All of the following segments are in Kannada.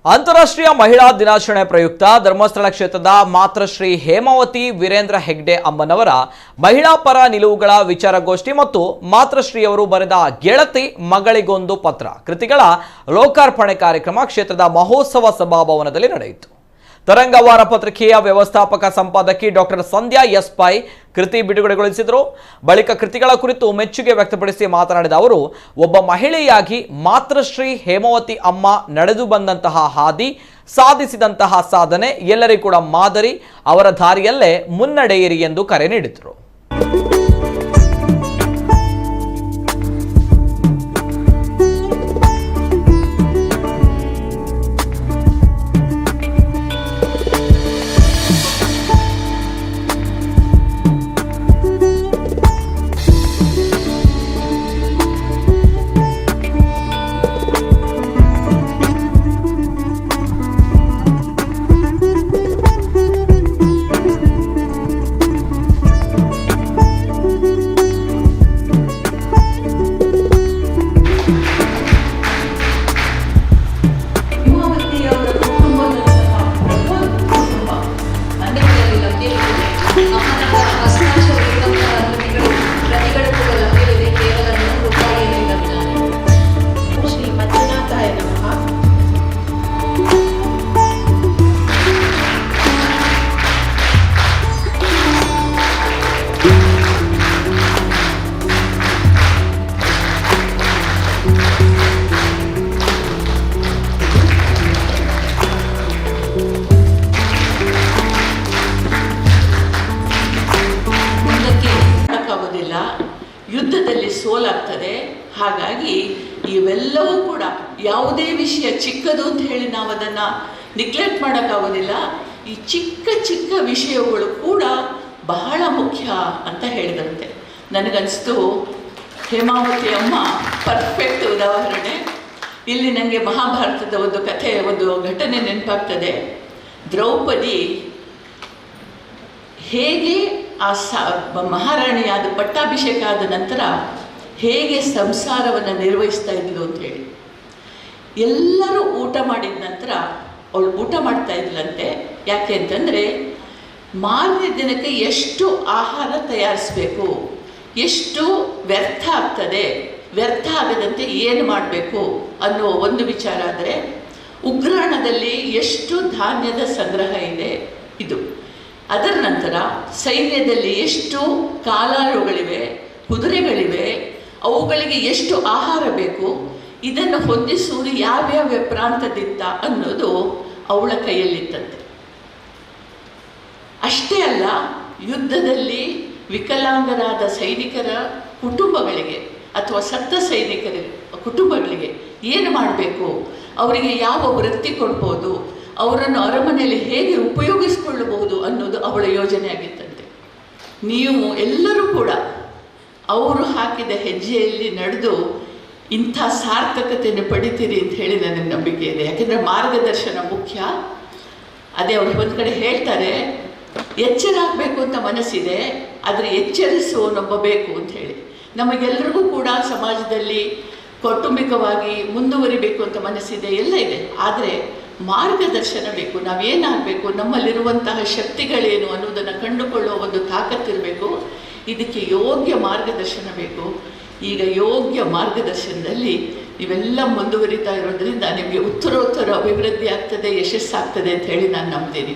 ಅಂತಾರಾಷ್ಟ್ರೀಯ ಮಹಿಳಾ ದಿನಾಚರಣೆ ಪ್ರಯುಕ್ತ ಧರ್ಮಸ್ಥಳ ಕ್ಷೇತ್ರದ ಮಾತೃಶ್ರೀ ಹೇಮಾವತಿ ವೀರೇಂದ್ರ ಹೆಗ್ಡೆ ಅಮ್ಮನವರ ಮಹಿಳಾ ಪರ ನಿಲುವುಗಳ ವಿಚಾರಗೋಷ್ಠಿ ಮತ್ತು ಮಾತೃಶ್ರೀಯವರು ಬರೆದ ಗೆಳತಿ ಮಗಳಿಗೊಂದು ಪತ್ರ ಕೃತಿಗಳ ಲೋಕಾರ್ಪಣೆ ಕಾರ್ಯಕ್ರಮ ಕ್ಷೇತ್ರದ ಮಹೋತ್ಸವ ಸಭಾಭವನದಲ್ಲಿ ನಡೆಯಿತು. ತರಂಗ ವಾರ ಪತ್ರಿಕೆಯ ವ್ಯವಸ್ಥಾಪಕ ಸಂಪಾದಕಿ ಡಾಕ್ಟರ್ ಸಂಧ್ಯಾ ಎಸ್ ಪೈ ಕೃತಿ ಬಿಡುಗಡೆಗೊಳಿಸಿದರು. ಬಳಿಕ ಕೃತಿಗಳ ಕುರಿತು ಮೆಚ್ಚುಗೆ ವ್ಯಕ್ತಪಡಿಸಿ ಮಾತನಾಡಿದ ಅವರು, ಒಬ್ಬ ಮಹಿಳೆಯಾಗಿ ಮಾತೃಶ್ರೀ ಹೇಮಾವತಿ ಅಮ್ಮ ನಡೆದು ಬಂದಂತಹ ಹಾದಿ, ಸಾಧಿಸಿದಂತಹ ಸಾಧನೆ ಎಲ್ಲರಿಗೂ ಕೂಡ ಮಾದರಿ, ಅವರ ದಾರಿಯಲ್ಲೇ ಮುನ್ನಡೆಯಿರಿ ಎಂದು ಕರೆ ನೀಡಿದರು. ಯುದ್ಧದಲ್ಲಿ ಸೋಲಾಗ್ತದೆ. ಹಾಗಾಗಿ ಇವೆಲ್ಲವೂ ಕೂಡ ಯಾವುದೇ ವಿಷಯ ಚಿಕ್ಕದು ಅಂತ ಹೇಳಿ ನಾವು ಅದನ್ನು ನೆಗ್ಲೆಕ್ಟ್ ಮಾಡೋಕ್ಕಾಗೋದಿಲ್ಲ. ಈ ಚಿಕ್ಕ ಚಿಕ್ಕ ವಿಷಯಗಳು ಕೂಡ ಬಹಳ ಮುಖ್ಯ ಅಂತ ಹೇಳಿದಂತೆ ನನಗನ್ನಿಸ್ತು. ಹೇಮಾವತಿ ಅಮ್ಮ ಪರ್ಫೆಕ್ಟ್ ಉದಾಹರಣೆ. ಇಲ್ಲಿ ನನಗೆ ಮಹಾಭಾರತದ ಒಂದು ಕಥೆ, ಒಂದು ಘಟನೆ ನೆನಪಾಗ್ತದೆ. ದ್ರೌಪದಿ ಹೇಗೆ ಆ ಮಹಾರಾಣಿಯಾದ ಪಟ್ಟಾಭಿಷೇಕ ಆದ ನಂತರ ಹೇಗೆ ಸಂಸಾರವನ್ನು ನಿರ್ವಹಿಸ್ತಾ ಇದ್ಲು ಅಂತ ಹೇಳಿ. ಎಲ್ಲರೂ ಊಟ ಮಾಡಿದ ನಂತರ ಅವಳು ಊಟ ಮಾಡ್ತಾ ಇದ್ಲಂತೆ. ಯಾಕೆ ಅಂತಂದರೆ ಮಾರನೇ ದಿನಕ್ಕೆ ಎಷ್ಟು ಆಹಾರ ತಯಾರಿಸಬೇಕು, ಎಷ್ಟು ವ್ಯರ್ಥ ಆಗ್ತದೆ, ವ್ಯರ್ಥ ಆಗದಂತೆ ಏನು ಮಾಡಬೇಕು ಅನ್ನೋ ಒಂದು ವಿಚಾರ. ಆದರೆ ಉಗ್ರಾಣದಲ್ಲಿ ಎಷ್ಟು ಧಾನ್ಯದ ಸಂಗ್ರಹ ಇದೆ ಇದು. ಅದರ ನಂತರ ಸೈನ್ಯದಲ್ಲಿ ಎಷ್ಟು ಕಾಲಾಳುಗಳಿವೆ, ಕುದುರೆಗಳಿವೆ, ಅವುಗಳಿಗೆ ಎಷ್ಟು ಆಹಾರ ಬೇಕು, ಇದನ್ನು ಹೊಂದಿಸುವುದು ಯಾವ್ಯಾವ ಪ್ರಾಂತದಿಂದ ಅನ್ನೋದು ಅವಳ ಕೈಯಲ್ಲಿತ್ತಂತೆ. ಅಷ್ಟೇ ಅಲ್ಲ, ಯುದ್ಧದಲ್ಲಿ ವಿಕಲಾಂಗರಾದ ಸೈನಿಕರ ಕುಟುಂಬಗಳಿಗೆ ಅಥವಾ ಸತ್ತ ಸೈನಿಕರ ಕುಟುಂಬಗಳಿಗೆ ಏನು ಮಾಡಬೇಕು, ಅವರಿಗೆ ಯಾವ ವೃತ್ತಿ ಕೊಡ್ಬೋದು, ಅವರನ್ನು ಅರಮನೆಯಲ್ಲಿ ಹೇಗೆ ಉಪಯೋಗಿಸಿಕೊಳ್ಳಬಹುದು ಅನ್ನೋದು ಅವಳ ಯೋಜನೆ ಆಗಿತ್ತಂತೆ. ನೀವು ಎಲ್ಲರೂ ಕೂಡ ಅವರು ಹಾಕಿದ ಹೆಜ್ಜೆಯಲ್ಲಿ ನಡೆದು ಇಂಥ ಸಾರ್ಥಕತೆಯನ್ನು ಪಡಿತೀರಿ ಅಂತ ಹೇಳಿ ನನಗೆ ನಂಬಿಕೆ ಇದೆ. ಯಾಕೆಂದರೆ ಮಾರ್ಗದರ್ಶನ ಮುಖ್ಯ. ಅದೇ ಅವರು ಒಂದು ಕಡೆ ಹೇಳ್ತಾರೆ, ಎಚ್ಚರ ಆಗಬೇಕು ಅಂತ ಮನಸ್ಸಿದೆ, ಆದರೆ ಎಚ್ಚರಿಸುವನೊಬ್ಬ ಬೇಕು ಅಂತ ಹೇಳಿ. ನಮಗೆಲ್ಲರಿಗೂ ಕೂಡ ಸಮಾಜದಲ್ಲಿ ಕೌಟುಂಬಿಕವಾಗಿ ಮುಂದುವರಿಬೇಕು ಅಂತ ಮನಸ್ಸಿದೆ, ಎಲ್ಲ ಇದೆ. ಆದರೆ ಮಾರ್ಗದರ್ಶನ ಬೇಕು. ನಾವೇನಾಗಬೇಕು, ನಮ್ಮಲ್ಲಿರುವಂತಹ ಶಕ್ತಿಗಳೇನು ಅನ್ನೋದನ್ನು ಕಂಡುಕೊಳ್ಳುವ ಒಂದು ತಾಕತ್ತಿರಬೇಕು. ಇದಕ್ಕೆ ಯೋಗ್ಯ ಮಾರ್ಗದರ್ಶನ ಬೇಕು. ಈಗ ಯೋಗ್ಯ ಮಾರ್ಗದರ್ಶನದಲ್ಲಿ ಇವೆಲ್ಲ ಮುಂದುವರಿತಾ ಇರೋದ್ರಿಂದ ನಿಮಗೆ ಉತ್ತರೋತ್ತರ ಅಭಿವೃದ್ಧಿ ಆಗ್ತದೆ, ಯಶಸ್ಸಾಗ್ತದೆ ಅಂತ ಹೇಳಿ ನಾನು ನಂಬ್ತೀನಿ.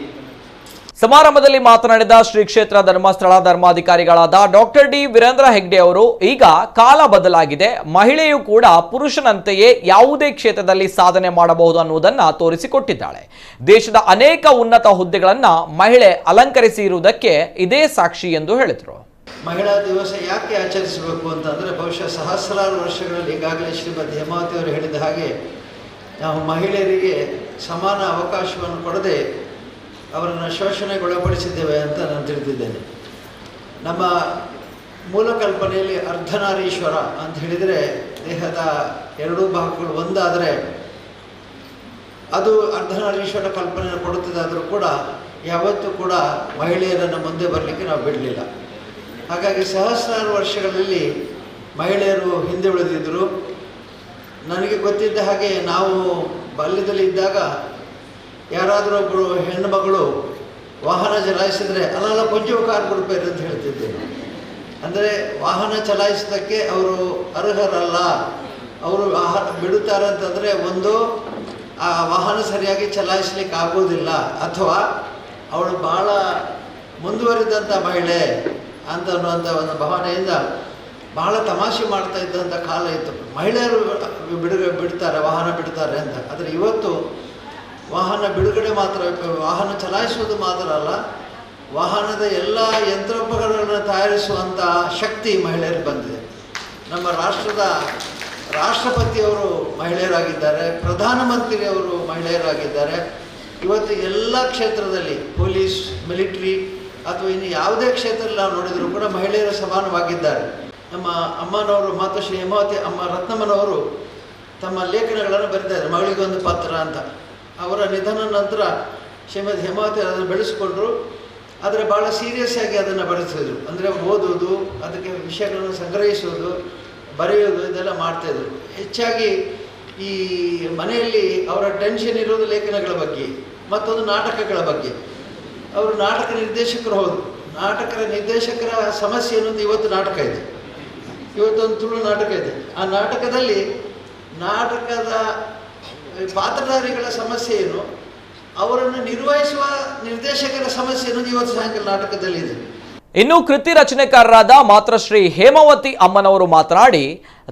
ಸಮಾರಂಭದಲ್ಲಿ ಮಾತನಾಡಿದ ಶ್ರೀ ಕ್ಷೇತ್ರ ಧರ್ಮಸ್ಥಳ ಧರ್ಮಾಧಿಕಾರಿಗಳಾದ ಡಾಕ್ಟರ್ ಡಿ ವೀರೇಂದ್ರ ಹೆಗ್ಡೆ ಅವರು, ಈಗ ಕಾಲ ಬದಲಾಗಿದೆ, ಮಹಿಳೆಯು ಕೂಡ ಪುರುಷನಂತೆಯೇ ಯಾವುದೇ ಕ್ಷೇತ್ರದಲ್ಲಿ ಸಾಧನೆ ಮಾಡಬಹುದು ಅನ್ನುವುದನ್ನು ತೋರಿಸಿಕೊಟ್ಟಿದ್ದಾಳೆ. ದೇಶದ ಅನೇಕ ಉನ್ನತ ಹುದ್ದೆಗಳನ್ನು ಮಹಿಳೆ ಅಲಂಕರಿಸಿರುವುದಕ್ಕೆ ಇದೇ ಸಾಕ್ಷಿ ಎಂದು ಹೇಳಿದರು. ಮಹಿಳಾ ದಿವಸ ಯಾಕೆ ಆಚರಿಸಬೇಕು ಅಂತಂದರೆ, ಬಹುಶಃ ಸಹಸ್ರಾರು ವರ್ಷಗಳಲ್ಲಿ ಈಗಾಗಲೇ ಶ್ರೀಮತಿ ಹೇಮಾವತಿ ಅವರು ಹೇಳಿದ ಹಾಗೆ ನಾವು ಮಹಿಳೆಯರಿಗೆ ಸಮಾನ ಅವಕಾಶವನ್ನು ಕೊಡದೆ ಅವರನ್ನು ಶೋಷಣೆಗೊಳಪಡಿಸಿದ್ದೇವೆ ಅಂತ ನಾನು ತಿಳಿದಿದ್ದೇನೆ. ನಮ್ಮ ಮೂಲ ಕಲ್ಪನೆಯಲ್ಲಿ ಅರ್ಧನಾರೀಶ್ವರ ಅಂತ ಹೇಳಿದರೆ ದೇಹದ ಎರಡೂ ಭಾಗಗಳು ಒಂದಾದರೆ ಅದು ಅರ್ಧನಾರೀಶ್ವರ ಕಲ್ಪನೆಯನ್ನು ಕೊಡುತ್ತದಾದರೂ ಕೂಡ ಯಾವತ್ತೂ ಕೂಡ ಮಹಿಳೆಯರನ್ನು ಮುಂದೆ ಬರಲಿಕ್ಕೆ ನಾವು ಬಿಡಲಿಲ್ಲ. ಹಾಗಾಗಿ ಸಹಸ್ರಾರು ವರ್ಷಗಳಲ್ಲಿ ಮಹಿಳೆಯರು ಹಿಂದೆ ಉಳಿದಿದ್ದರು. ನನಗೆ ಗೊತ್ತಿದ್ದ ಹಾಗೆ ನಾವು ಬಾಲ್ಯದಲ್ಲಿ ಇದ್ದಾಗ ಯಾರಾದರೂ ಒಬ್ಬರು ಹೆಣ್ಣು ಮಗಳು ವಾಹನ ಚಲಾಯಿಸಿದರೆ ಅಲ್ಲ ಕೊಂಚ ಕಾರ್ ಕೊಡ್ಬೇರು ಅಂತ ಹೇಳ್ತಿದ್ದೆ. ಅಂದರೆ ವಾಹನ ಚಲಾಯಿಸೋದಕ್ಕೆ ಅವರು ಅರ್ಹರಲ್ಲ, ಅವರು ವಾಹನ ಬಿಡುತ್ತಾರೆ ಅಂತಂದರೆ ಒಂದು ಆ ವಾಹನ ಸರಿಯಾಗಿ ಚಲಾಯಿಸ್ಲಿಕ್ಕೆ ಆಗೋದಿಲ್ಲ, ಅಥವಾ ಅವಳು ಭಾಳ ಮುಂದುವರಿದಂಥ ಮಹಿಳೆ ಅಂತ ಅನ್ನುವಂಥ ಒಂದು ಭಾವನೆಯಿಂದ ಬಹಳ ತಮಾಷೆ ಮಾಡ್ತಾ ಇದ್ದಂಥ ಕಾಲ ಇತ್ತು. ಮಹಿಳೆಯರು ಬಿಡ್ತಾರೆ, ವಾಹನ ಬಿಡ್ತಾರೆ ಅಂತ. ಆದರೆ ಇವತ್ತು ವಾಹನ ಬಿಡುಗಡೆ ಮಾತ್ರ, ವಾಹನ ಚಲಾಯಿಸುವುದು ಮಾತ್ರ ಅಲ್ಲ, ವಾಹನದ ಎಲ್ಲ ಯಂತ್ರೋಪಕರಣಗಳನ್ನು ತಯಾರಿಸುವಂಥ ಶಕ್ತಿ ಮಹಿಳೆಯರಿಗೆ ಬಂದಿದೆ. ನಮ್ಮ ರಾಷ್ಟ್ರಪತಿಯವರು ಮಹಿಳೆಯರಾಗಿದ್ದಾರೆ, ಪ್ರಧಾನಮಂತ್ರಿಯವರು ಮಹಿಳೆಯರಾಗಿದ್ದಾರೆ. ಇವತ್ತು ಎಲ್ಲ ಕ್ಷೇತ್ರದಲ್ಲಿ ಪೊಲೀಸ್, ಮಿಲಿಟ್ರಿ ಅಥವಾ ಇನ್ನು ಯಾವುದೇ ಕ್ಷೇತ್ರದಲ್ಲಿ ನಾವು ನೋಡಿದರೂ ಕೂಡ ಮಹಿಳೆಯರು ಸಮಾನವಾಗಿದ್ದಾರೆ. ನಮ್ಮ ಅಮ್ಮನವರು ಮಾತುಶ್ರೀ ಹೇಮಾವತಿ ಅಮ್ಮ ರತ್ನಮ್ಮನವರು ತಮ್ಮ ಲೇಖನಗಳನ್ನು ಬರೀತಾರೆ, ಮಗಳಿಗೊಂದು ಪತ್ರ ಅಂತ. ಅವರ ನಿಧನ ನಂತರ ಶ್ರೀಮತಿ ಹೇಮಾವತಿ ಅದನ್ನು ಬೆಳೆಸ್ಕೊಂಡ್ರು. ಆದರೆ ಭಾಳ ಸೀರಿಯಸ್ ಆಗಿ ಅದನ್ನು ಬಳಸಿದ್ರು. ಅಂದರೆ ಓದೋದು, ಅದಕ್ಕೆ ವಿಷಯಗಳನ್ನು ಸಂಗ್ರಹಿಸೋದು, ಬರೆಯೋದು, ಇದೆಲ್ಲ ಮಾಡ್ತಾಯಿದ್ರು. ಹೆಚ್ಚಾಗಿ ಈ ಮನೆಯಲ್ಲಿ ಅವರ ಟೆನ್ಷನ್ ಇರೋದು ಲೇಖನಗಳ ಬಗ್ಗೆ, ಮತ್ತೊಂದು ನಾಟಕಗಳ ಬಗ್ಗೆ. ಅವರು ನಾಟಕ ನಿರ್ದೇಶಕರು ಹೌದು. ನಾಟಕದ ನಿರ್ದೇಶಕರ ಸಮಸ್ಯೆ ಅನ್ನೋದು ಇವತ್ತು ನಾಟಕ ಇದೆ, ಇವತ್ತೊಂದು ತುಳು ನಾಟಕ ಇದೆ. ಆ ನಾಟಕದಲ್ಲಿ ನಾಟಕದ ಪಾತ್ರಧಾರಿಗಳ ಸಮಸ್ಯೆ ಏನು, ಅವರನ್ನು ನಿರ್ವಹಿಸುವ ನಿರ್ದೇಶಕರ ಸಮಸ್ಯೆ ಅನ್ನೋದು ಇವತ್ತು ಸಾಯಂಕಾಲ ನಾಟಕದಲ್ಲಿ ಇದೆ. ಇನ್ನು ಕೃತಿ ರಚನೆಕಾರರಾದ ಮಾತೃಶ್ರೀ ಹೇಮಾವತಿ ಅಮ್ಮನವರು ಮಾತನಾಡಿ,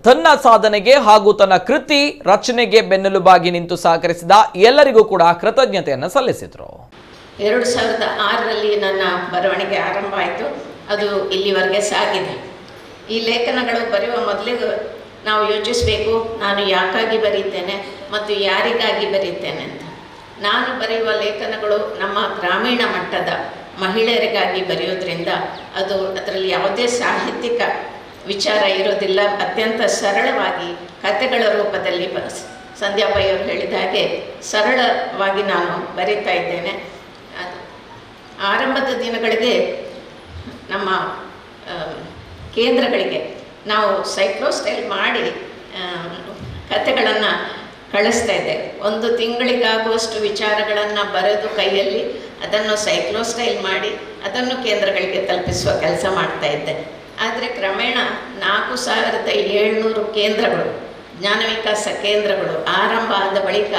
ತನ್ನ ಸಾಧನೆಗೆ ಹಾಗೂ ತನ್ನ ಕೃತಿ ರಚನೆಗೆ ಬೆನ್ನೆಲುಬಾಗಿ ನಿಂತು ಸಹಕರಿಸಿದ ಎಲ್ಲರಿಗೂ ಕೂಡ ಕೃತಜ್ಞತೆಯನ್ನು ಸಲ್ಲಿಸಿದರು. 2006ರಲ್ಲಿ ನನ್ನ ಬರವಣಿಗೆ ಆರಂಭ ಆಯಿತು. ಅದು ಇಲ್ಲಿವರೆಗೆ ಸಾಗಿದೆ. ಈ ಲೇಖನಗಳು ಬರೆಯುವ ಮೊದಲಿಗೆ ನಾವು ಯೋಚಿಸಬೇಕು, ನಾನು ಯಾಕಾಗಿ ಬರೀತೇನೆ ಮತ್ತು ಯಾರಿಗಾಗಿ ಬರೀತೇನೆ ಅಂತ. ನಾನು ಬರೆಯುವ ಲೇಖನಗಳು ನಮ್ಮ ಗ್ರಾಮೀಣ ಮಟ್ಟದ ಮಹಿಳೆಯರಿಗಾಗಿ ಬರೆಯೋದ್ರಿಂದ ಅದರಲ್ಲಿ ಯಾವುದೇ ಸಾಹಿತ್ಯಿಕ ವಿಚಾರ ಇರೋದಿಲ್ಲ. ಅತ್ಯಂತ ಸರಳವಾಗಿ ಕಥೆಗಳ ರೂಪದಲ್ಲಿ ಸಂಧ್ಯಾ ಪೈ ಅವರು ಹೇಳಿದ ಹಾಗೆ ಸರಳವಾಗಿ ನಾನು ಬರೀತಾ ಇದ್ದೇನೆ. ಆರಂಭದ ದಿನಗಳಿಗೆ ನಮ್ಮ ಕೇಂದ್ರಗಳಿಗೆ ನಾವು ಸೈಕ್ಲೋಸ್ಟೈಲ್ ಮಾಡಿ ಕಥೆಗಳನ್ನು ಕಳಿಸ್ತಾ ಇದ್ದೆ. ಒಂದು ತಿಂಗಳಿಗಾಗುವಷ್ಟು ವಿಚಾರಗಳನ್ನು ಬರೆದು ಕೈಯಲ್ಲಿ ಅದನ್ನು ಸೈಕ್ಲೋಸ್ಟೈಲ್ ಮಾಡಿ ಅದನ್ನು ಕೇಂದ್ರಗಳಿಗೆ ತಲುಪಿಸುವ ಕೆಲಸ ಮಾಡ್ತಾ ಇದ್ದೆ. ಆದರೆ ಕ್ರಮೇಣ 4700 ಕೇಂದ್ರಗಳು, ಜ್ಞಾನ ವಿಕಾಸ ಕೇಂದ್ರಗಳು ಆರಂಭ ಆದ ಬಳಿಕ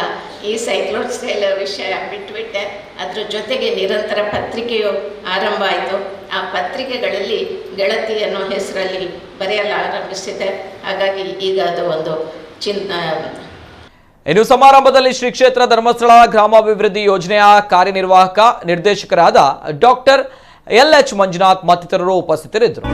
ಈ ಸೈಕ್ಲೋಸ್ಟೈಲ್ ವಿಷಯ ಬಿಟ್ಟುಬಿಟ್ಟೆ. ಅದರ ಜೊತೆಗೆ ನಿರಂತರ ಪತ್ರಿಕೆಯು ಆರಂಭ ಆಯಿತು. ಆ ಪತ್ರಿಕೆಗಳಲ್ಲಿ ಗೆಳತಿ ಅನ್ನೋ ಹೆಸರಲ್ಲಿ ಬರೆಯಲು ಆರಂಭಿಸಿದೆ. ಹಾಗಾಗಿ ಈಗ ಅದು ಒಂದು ಇನ್ನು ಸಮಾರಂಭದಲ್ಲಿ ಶ್ರೀ ಕ್ಷೇತ್ರ ಧರ್ಮಸ್ಥಳ ಗ್ರಾಮಾಭಿವೃದ್ಧಿ ಯೋಜನೆಯ ಕಾರ್ಯನಿರ್ವಾಹಕ ನಿರ್ದೇಶಕರಾದ ಡಾಕ್ಟರ್ LH ಮಂಜುನಾಥ್ ಮತ್ತಿತರರು ಉಪಸ್ಥಿತರಿದ್ದರು.